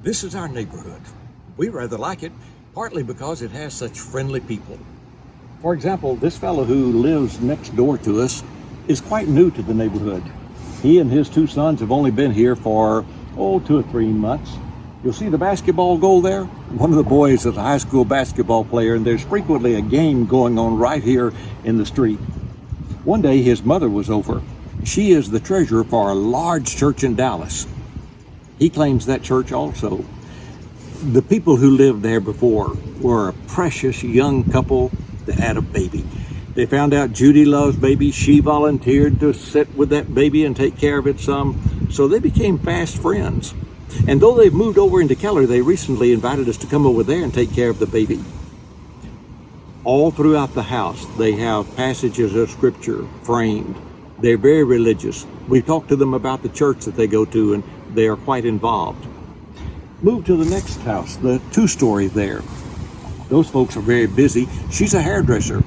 This is our neighborhood. We rather like it, partly because it has such friendly people. For example, this fellow who lives next door to us is quite new to the neighborhood. He and his two sons have only been here for, 2 or 3 months. You'll see the basketball goal there. One of the boys is a high school basketball player, and there's frequently a game going on right here in the street. One day his mother was over. She is the treasurer for a large church in Dallas. He claims that church also. The people who lived there before were a precious young couple that had a baby. They found out Judy loves babies. She volunteered to sit with that baby and take care of it some. So they became fast friends. And though they've moved over into Keller, they recently invited us to come over there and take care of the baby. All throughout the house, they have passages of scripture framed. They're very religious. We've talked to them about the church that they go to, and they are quite involved. Move to the next house, the 2-story there. Those folks are very busy. She's a hairdresser.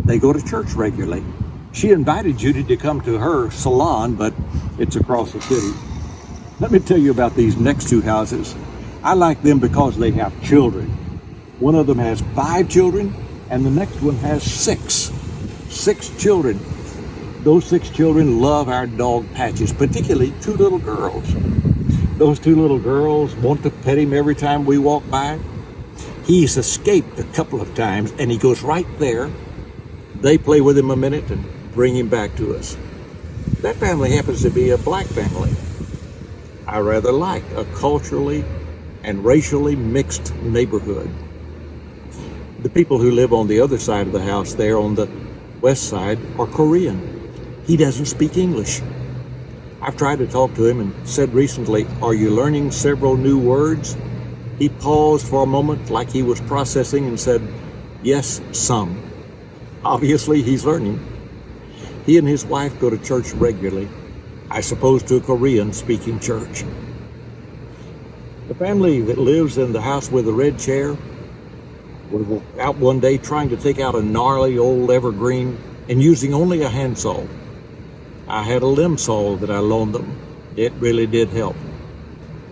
They go to church regularly. She invited Judy to come to her salon, but it's across the city. Let me tell you about these next 2 houses. I like them because they have children. One of them has 5 children, and the next one has 6. 6 children. Those 6 children love our dog Patches, particularly 2 little girls. Those 2 little girls want to pet him every time we walk by. He's escaped a couple of times, and he goes right there. They play with him a minute and bring him back to us. That family happens to be a black family. I rather like a culturally and racially mixed neighborhood. The people who live on the other side of the house there on the west side are Korean. He doesn't speak English. I've tried to talk to him and said recently, "Are you learning several new words?" He paused for a moment like he was processing and said, "Yes, some." Obviously, he's learning. He and his wife go to church regularly, I suppose to a Korean-speaking church. The family that lives in the house with the red chair was out one day trying to take out a gnarly old evergreen and using only a handsaw. I had a limb saw that I loaned them. It really did help.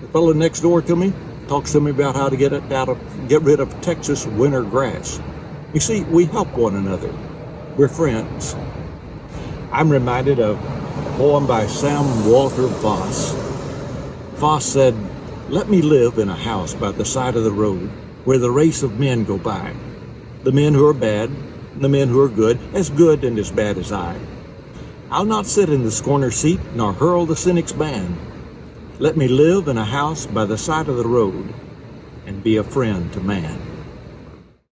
The fellow next door to me talks to me about how to get rid of Texas winter grass. You see, we help one another. We're friends. I'm reminded of a poem by Sam Foss. Foss said, "Let me live in a house by the side of the road where the race of men go by. The men who are bad, the men who are good and as bad as I. I'll not sit in the scorner's seat, nor hurl the cynic's ban. Let me live in a house by the side of the road and be a friend to man."